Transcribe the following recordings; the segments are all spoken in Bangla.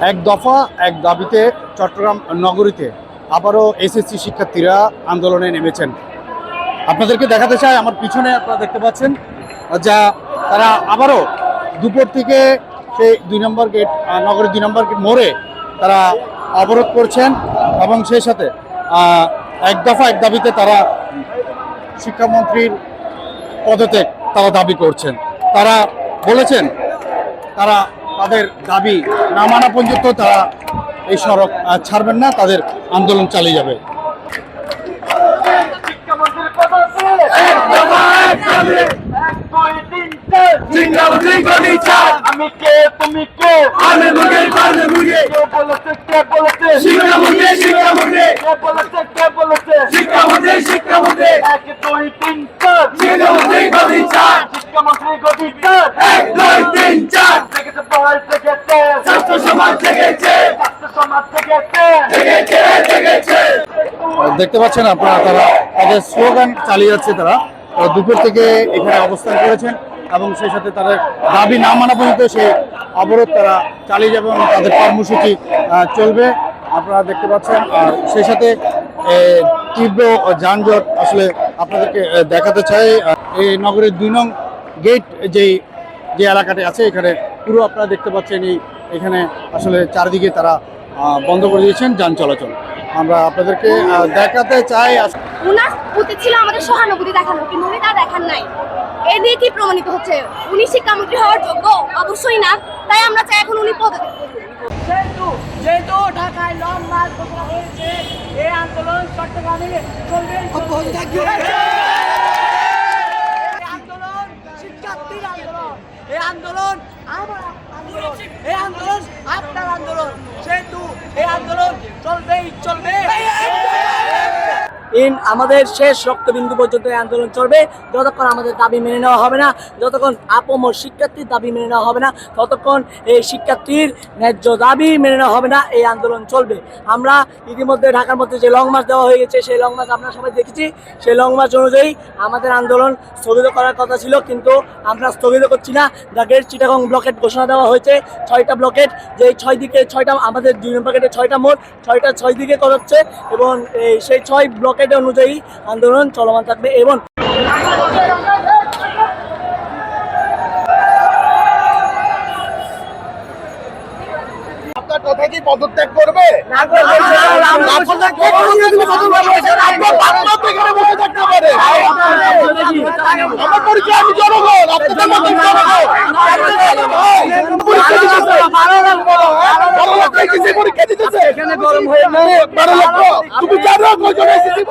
এক দফা এক দাবিতে চট্টগ্রাম নগরীতে আবারও এসএসসি শিক্ষার্থীরা আন্দোলনে নেমেছেন। আপনাদেরকে দেখাতে চাই, আমার পিছনে আপনারা দেখতে পাচ্ছেন যা তারা আবারও দুপুর থেকে সেই 2 নম্বর গেট নগরের 2 নম্বর গেট মোড়ে তারা অবরোধ করছেন এবং সেই সাথে এক দফা এক দাবিতে তারা শিক্ষামন্ত্রীর পদত্যাগ তারা দাবি করছেন। তারা বলেছেন তারা তাদের দাবি না মানা পর্যন্ত তারা এই সড়ক ছাড়বেন না, তাদের আন্দোলন চালিয়ে যাবে। আমি কে তুমি কে বলেছে কে বলেছে 1 2 3 4 শিক্ষামন্ত্রী গদিচার 1 2 3 4 জেগেছে পড়াই জেগেছে ছাত্র সমাজ জেগেছে দেখতে পাচ্ছেন আপনারা, তারা তাদের স্লোগান চালিয়ে যাচ্ছে। তারা দুপুর থেকে এখানে অবস্থান করেছেন এবং সেই সাথে তাদের দাবি না মানা পর্যন্ত সেই অবরোধ তারা চালিয়ে যাবে এবং তাদের কর্মসূচি চলবে। আপনারা দেখতে পাচ্ছেন। আর সেই সাথে তীব্র যানজট আসলে আপনাদেরকে দেখাতে চাই। এই নগরের 2 নং গেট যে এলাকাটি আছে, এখানে পুরো আপনারা দেখতে পাচ্ছেন এখানে আসলে চারিদিকে তারা বন্ধ করে দিয়েছেন যান চলাচল। আমরা আপনাদেরকে দেখাতে চাই। উনার উচিত ছিল আমাদের সহানুভূতি দেখানো, কিন্তু উনি তা দেখান নাই। এ দিয়ে কি প্রমাণিত হচ্ছে? উনি শিক্ষামন্ত্রী হওয়ার যোগ্য? অবশ্যই না। তাই আমরা চাই এখন উনি পদত্যাগ করুন। যেহেতু ঢাকায় লং মার্চ করা হয়েছে, এই আন্দোলন চট্টগ্রামে চলবে, অব্যাহত থাকবে। আন্দোলন শিক্ষার্থীর আন্দোলন, এই আন্দোলন আমার আন্দোলন, এই আন্দোলন আপনার আন্দোলন, সেহেতু এই আন্দোলন চলবে। আমাদের শেষ রক্তবিন্দু পর্যন্ত এই আন্দোলন চলবে। যতক্ষণ আমাদের দাবি মেনে নেওয়া হবে না, যতক্ষণ আপমর শিক্ষার্থীর দাবি মেনে নেওয়া হবে না, ততক্ষণ এই শিক্ষার্থীর ন্যায্য দাবি মেনে নেওয়া হবে না, এই আন্দোলন চলবে। আমরা ইতিমধ্যে ঢাকার মধ্যে যে লং মার্চ দেওয়া হয়ে গেছে, সেই লং মার্চ আমরা সবাই দেখেছি। সেই লং মার্চ অনুযায়ী আমাদের আন্দোলন স্থগিত করার কথা ছিল, কিন্তু আমরা স্থগিত করছি না। ঢাকার চিটাগং ব্লকেট ঘোষণা দেওয়া হয়েছে, 6টা ব্লকেট, যে 6 দিকে 6টা আমাদের 2 নম্বর গেটে 6টা মোড়, 6টা 6 দিকে করাচ্ছে এবং সেই 6 ব্লকেট অনুযায়ী আন্দোলন চলমান থাকবে। এবং আপনার কথা কি পদত্যাগ করবে? আমার পরিচয় আমি জনগণ, আপনাদের মতো পরীক্ষা দিতেছে এখানে গরম হয়ে 12 লক্ষ। তুমি জানো কয়জন এসেছে?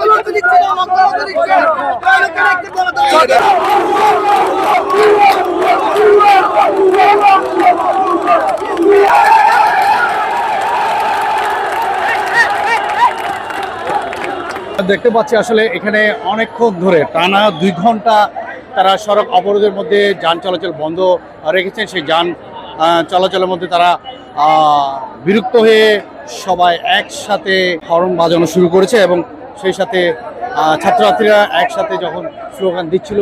দেখতে পাচ্ছি আসলে এখানে অনেকক্ষণ ধরে টানা 2 ঘন্টা তারা সড়ক অবরোধের মধ্যে যান চলাচল বন্ধ রেখেছেন। সেই যান চলাচলের মধ্যে তারা বিরক্ত হয়ে সবাই একসাথে হর্ন বাজানো শুরু করেছে এবং সেই সাথে ছাত্রছাত্রীরা একসাথে যখন স্লোগান দিচ্ছিল,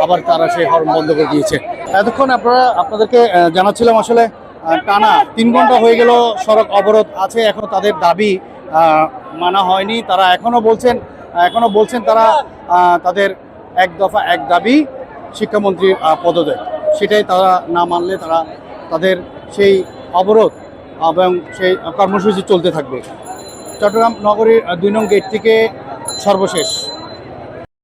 আবার তারা সেই হর্ন বন্ধ করে দিয়েছে। এতক্ষণ আপনাদেরকে জানাচ্ছিলাম আসলে টানা 3 ঘন্টা হয়ে গেল সড়ক অবরোধ আছে, এখনো তাদের দাবি মানা হয়নি। তারা এখনো বলছেন তারা তাদের এক দফা এক দাবি শিক্ষামন্ত্রীর পদত্যাগ, সেটাই তারা না মানলে তারা তাদের সেই অবরোধ এবং সেই কর্মসূচি চলতে থাকবে। চট্টগ্রাম নগরীর 2 নং গেট থেকে সর্বশেষ